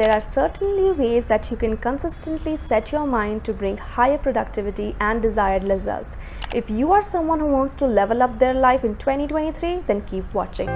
There are certainly ways that you can consistently set your mind to bring higher productivity and desired results. If you are someone who wants to level up their life in 2023, then keep watching.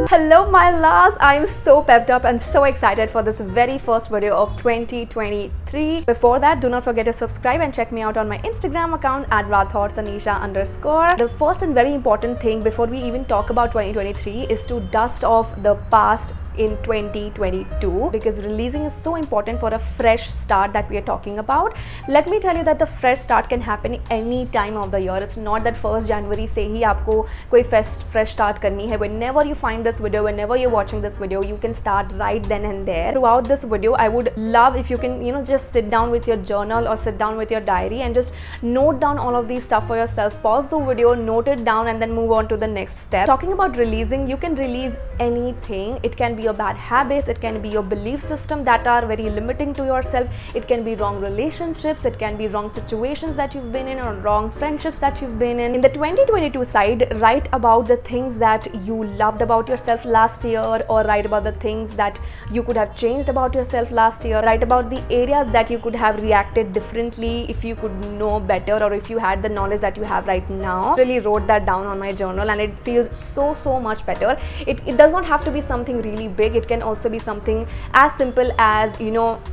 Hello my loves, I am so pepped up and so excited for this very first video of 2023. Before that, do not forget to subscribe and check me out on my Instagram account at Rathod Tanisha_. The first and very important thing before we even talk about 2023 is to dust off the past in 2022, because releasing is so important for a fresh start that we are talking about. Let me tell you that the fresh start can happen any time of the year. It's not that 1st January से ही आपको कोई fresh start करनी है. Whenever you find this video, whenever you're watching this video, you can start right then and there. Throughout this video, I would love if you can, just sit down with your journal or sit down with your diary and just note down all of these stuff for yourself. Pause the video, note it down, and then move on to the next step. Talking about releasing, you can release anything. It can be your bad habits, it can be your belief system that are very limiting to yourself, it can be wrong relationships, it can be wrong situations that you've been in or wrong friendships that you've been in. In the 2022 side, write about the things that you loved about yourself last year, or write about the things that you could have changed about yourself last year. Write about the areas that you could have reacted differently if you could know better, or if you had the knowledge that you have right now. Really wrote that down on my journal and it feels so much better. It does not have to be something really big. It can also be something as simple as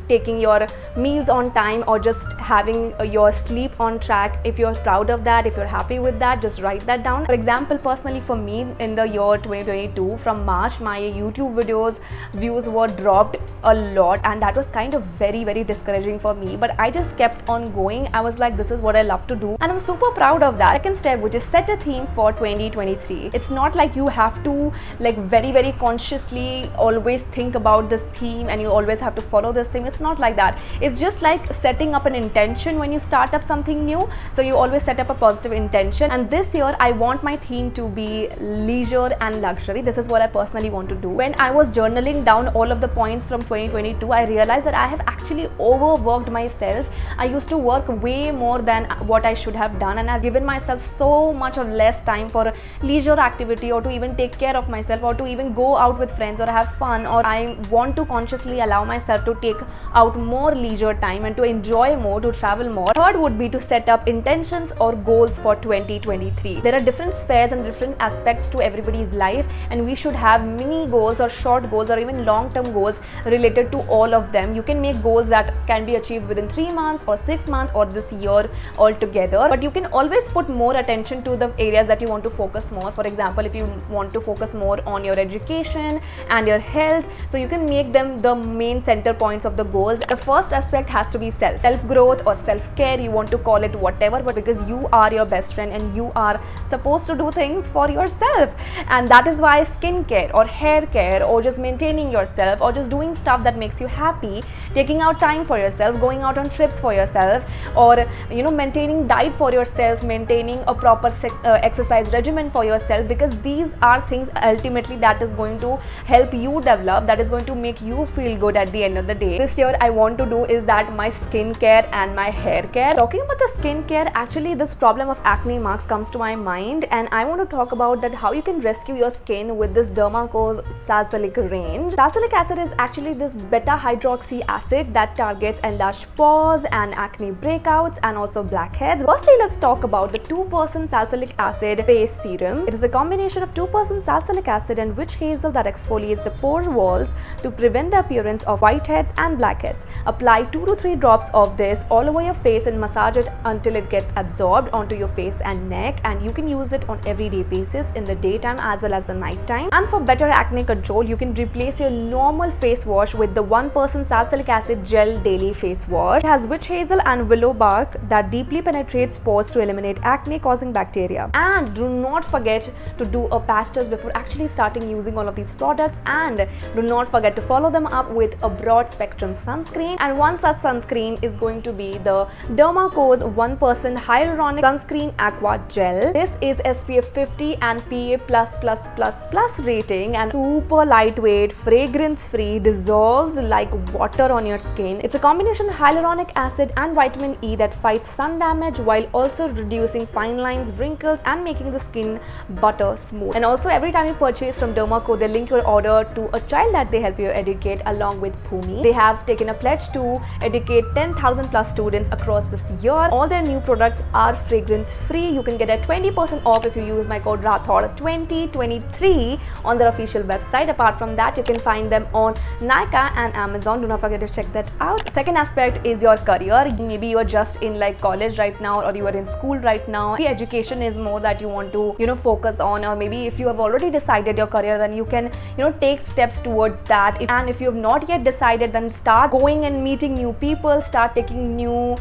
taking your meals on time, or just having your sleep on track. If you're proud of that, if you're happy with that, just write that down. For example, personally for me, in the year 2022, from March, my YouTube videos views were dropped a lot, and that was kind of very discouraging for me, but I just kept on going. I was like, this is what I love to do, and I'm super proud of that. Second step, which is set a theme for 2023. It's not like you have to very consciously always think about this theme and you always have to follow this theme. It's not like that. It's just like setting up an intention when you start up something new. So you always set up a positive intention, and this year I want my theme to be leisure and luxury. This is what I personally want to do. When I was journaling down all of the points from 2022, I realized that I have actually overworked myself. I used to work way more than what I should have done, and I've given myself so much of less time for leisure activity, or to even take care of myself, or to even go out with friends or have fun. Or I want to consciously allow myself to take out more leisure time and to enjoy more, to travel more. Third would be to set up intentions or goals for 2023. There are different spheres and different aspects to everybody's life, and we should have mini goals or short goals or even long-term goals related to all of them. You can make goals that can be achieved within 3 months or 6 months or this year altogether, but you can always put more attention to the areas that you want to focus more. For example, if you want to focus more on your education and your health, so you can make them the main center points of the goals. The first aspect has to be self-growth or self-care. You want to call it whatever, but because you are your best friend and you are supposed to do things for yourself, and that is why skincare or hair care, or just maintaining yourself, or just doing stuff that makes you happy, taking out time for yourself, going out on trips for yourself, or maintaining diet for yourself, maintaining a proper exercise regimen for yourself, because these are things ultimately that is going to help you develop, that is going to make you feel good at the end of the day. This year I want to do is that my skincare and my hair care. Talking about the skincare, actually this problem of acne marks comes to my mind, and I want to talk about that how you can rescue your skin with this Dermaco's salicylic range. Salicylic acid is actually this beta hydroxy acid that targets enlarged pores and acne breakouts and also blackheads. Firstly, let's talk about the 2% salicylic acid face serum. It is a combination of 2% salicylic acid and witch hazel that exfoliates the pore walls to prevent the appearance of whiteheads and blackheads. Apply 2 to 3 drops of this all over your face and massage it until it gets absorbed onto your face and neck, and you can use it on everyday basis in the daytime as well as the night time. And for better acne control, you can replace your normal face wash with the 1% salicylic acid gel daily face wash. It has witch hazel and willow bark that deeply penetrates pores to eliminate acne causing bacteria. And do not forget to do a patch test before actually starting using all of these products, and do not forget to follow them up with a broad spectrum sunscreen. And one such sunscreen is going to be the Dermaco's 1% hyaluronic sunscreen aqua gel. This is SPF 50 and PA++++ rating, and super lightweight, fragrance free, dissolves like water on your skin. It's a a combination of hyaluronic acid and vitamin E that fights sun damage while also reducing fine lines, wrinkles, and making the skin butter smooth. And also, every time you purchase from Dermaco, they link your order to a child that they help you educate along with Bhumi. They have taken a pledge to educate 10,000 plus students across this year. All their new products are fragrance free. You can get a 20% off if you use my code Rathod 2023 on their official website. Apart from that, you can find them on Nykaa and Amazon. Do not forget to check that out. Second aspect is your career. Maybe you are just in like college right now, or you are in school right now. The education is more that you want to focus on, or maybe if you have already decided your career, then you can take steps towards that. And if you have not yet decided, then start going and meeting new people, start taking new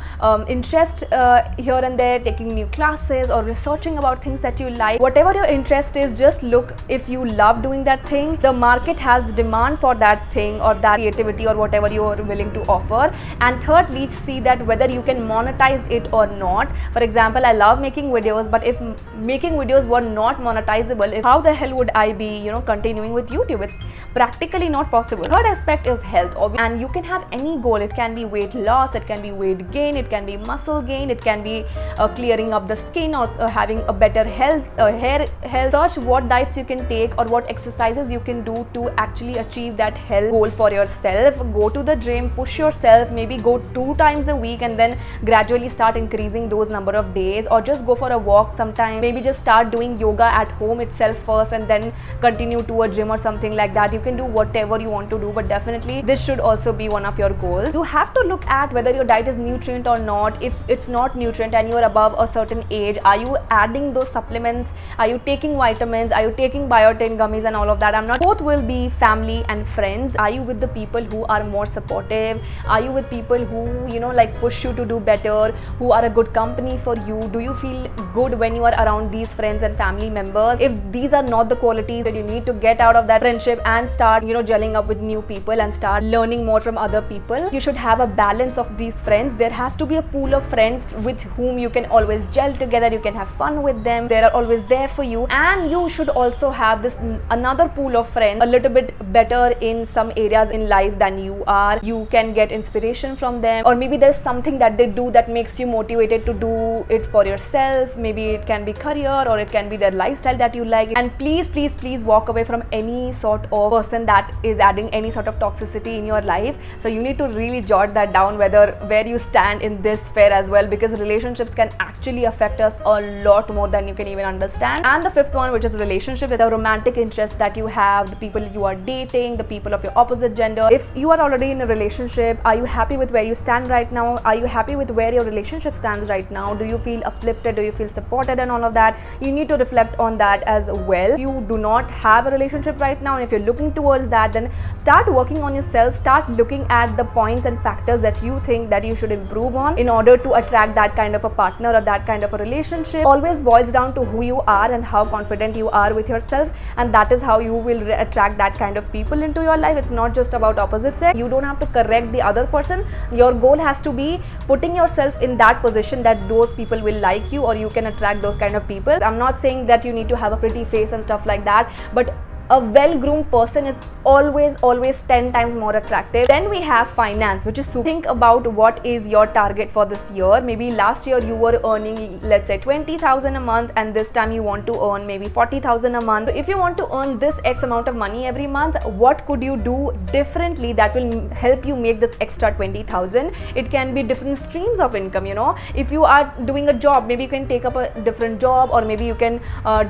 interest here and there, taking new classes or researching about things that you like. Whatever your interest is, just look if you love doing that thing. The market has demand for that thing or that creativity or whatever you are willing to offer. And thirdly, see that whether you can monetize it or not. For example, I love making videos, but if making videos were not monetizable, how the hell would I be continuing with YouTube? It's practically not possible. Third aspect is health, and you can have any goal. It can be weight loss, it can be weight gain, it can be muscle gain, it can be clearing up the skin or having a better health, hair health. Search what diets you can take or what exercises you can do to actually achieve that health goal for yourself. Go to the gym, push yourself, maybe go 2 times a week and then gradually start increasing those number of days, or just go for a walk sometime. Maybe just start doing yoga at home itself first and then continue to a gym or something like that. You can do whatever you want to do, but definitely this should also be one of your goals. You have to look at whether your diet is nutrient or not. If it's not nutrient and you are above a certain age, are you adding those supplements? Are you taking vitamins? Are you taking biotin gummies and all of that? I'm not. Both will be family and friends. Are you with the people who are more supportive? Are you with people who like push you to do better, who are a good company for you? Do you feel good when you are around these friends and family members? If these are not the qualities, that you need to get out of that friendship and start gelling up with new people and start learning more from other people. You should have a balance of these friends. There has to be a pool of friends with whom you can always gel together, you can have fun with them, they are always there for you. And you should also have this another pool of friends a little bit better in some areas in life than you are. You can get inspiration from them, or maybe there's something that they do that makes you motivated to do it for yourself. Maybe it can be career, or it can be their lifestyle that you like. And please walk away from any sort of person that is adding any sort of toxicity in your life. So you need to really jot that down, where you stand in this sphere as well, because relationships can actually affect us a lot more than you can even understand. And the fifth one, which is relationship, with the romantic interests that you have, the people you are dating, the people of your opposite gender. If you are already in a relationship, are you happy with where you stand right now? Are you happy with where your relationship stands right now? Do you feel uplifted? Do you feel supported and all of that? You need to reflect on that as well. If you do not have a relationship right now, and if you're looking towards that, then start working on yourself. Start looking at the points and factors that you think that you should improve on in order to attract that kind of a partner or that kind of a relationship. Always boils down to who you are and how confident you are with yourself, and that is how you will attract that kind of people into your life. It's not just about opposite sex. You don't have to correct the other person. Your goal has to be putting yourself in that position that those people will like you, or you can attract those kind of people. I'm not saying that you need to have a pretty face and stuff like that, but a well-groomed person is always 10 times more attractive. Then we have finance, which is to think about what is your target for this year. Maybe last year you were earning, let's say 20,000 a month, and this time you want to earn maybe 40,000 a month. So if you want to earn this X amount of money every month, what could you do differently that will help you make this extra 20,000? It can be different streams of income. If you are doing a job, maybe you can take up a different job, or maybe you can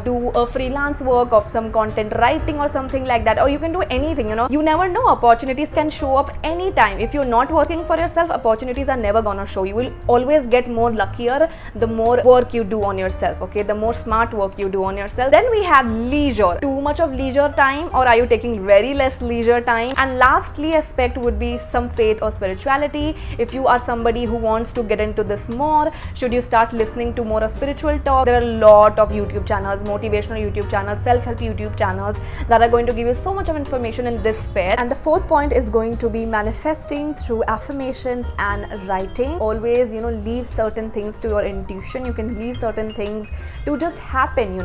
do a freelance work of some content writing or something like that, or you can do anything. You never know, opportunities can show up anytime. If you're not working for yourself, opportunities are never gonna show. You will always get more luckier the more work you do on yourself, okay, the more smart work you do on yourself. Then we have leisure. Too much of leisure time, or are you taking very less leisure time? And lastly aspect would be some faith or spirituality. If you are somebody who wants to get into this more, should you start listening to more of spiritual talk? There are a lot of YouTube channels, motivational YouTube channels, self-help YouTube channels that are going to give you so much of information in this fair. And the fourth point is going to be manifesting through affirmations and writing. Always, leave certain things to your intuition. You can leave certain things to just happen,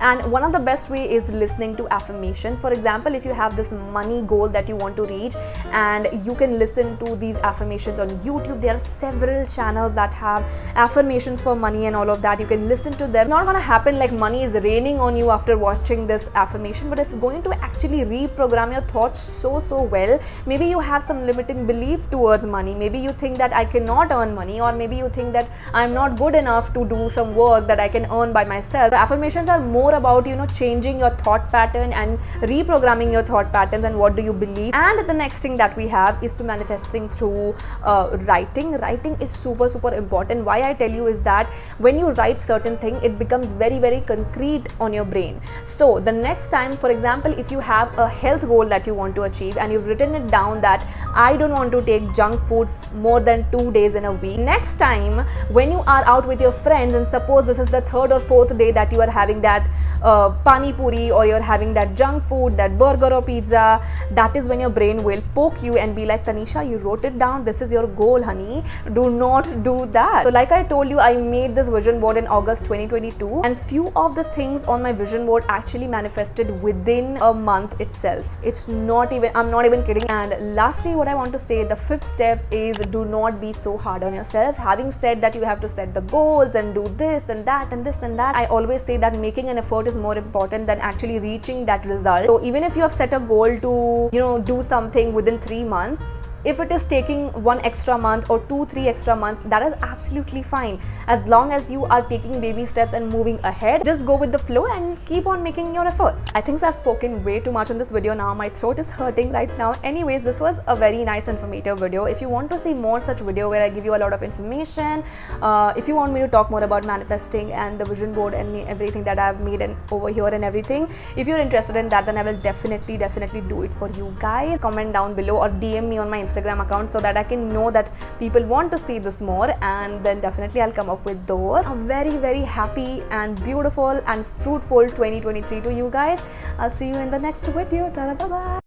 and one of the best way is listening to affirmations. For example, if you have this money goal that you want to reach, and you can listen to these affirmations on YouTube. There are several channels that have affirmations for money and all of that. You can listen to them. It's not gonna happen like money is raining on you after watching this affirmation, but it's going to actually reprogram your thoughts so well. Maybe you have some limiting belief towards money. Maybe you think that I cannot earn money, or maybe you think that I'm not good enough to do some work that I can earn by myself. The affirmations are more about changing your thought pattern and reprogramming your thought patterns and what do you believe. And the next thing that we have is to manifesting through writing. Writing is super important. Why I tell you is that when you write certain thing, it becomes very concrete on your brain. So the next time, for example, if you have a health goal that you want to achieve and you've written it down that I don't want to take junk food more than 2 days in a week, next time when you are out with your friends, and suppose this is the third or fourth day that you are having that pani puri, or you're having that junk food, that burger or pizza, that is when your brain will poke you and be like, Tanisha, you wrote it down, this is your goal, honey, do not do that. So like I told you, I made this vision board in August 2022, and few of the things on my vision board actually manifested within a month itself. I'm not even kidding. And lastly, what I want to say, the fifth step is do not be so hard on yourself. Having said that you have to set the goals and do this and that and this and that, I always say that making an effort is more important than actually reaching that result. So even if you have set a goal to do something within 3 months, if it is taking 1 extra month or 2-3 extra months, that is absolutely fine, as long as you are taking baby steps and moving ahead. Just go with the flow and keep on making your efforts. I think I've spoken way too much on this video now. My throat is hurting right now. Anyways, this was a very nice informative video. If you want to see more such video where I give you a lot of information, if you want me to talk more about manifesting and the vision board and everything that I've made and over here and everything, if you're interested in that, then I will definitely do it for you guys. Comment down below or DM me on my Instagram account so that I can know that people want to see this more, and then definitely I'll come up with those. A very happy and beautiful and fruitful 2023 to you guys. I'll see you in the next video. Bye bye.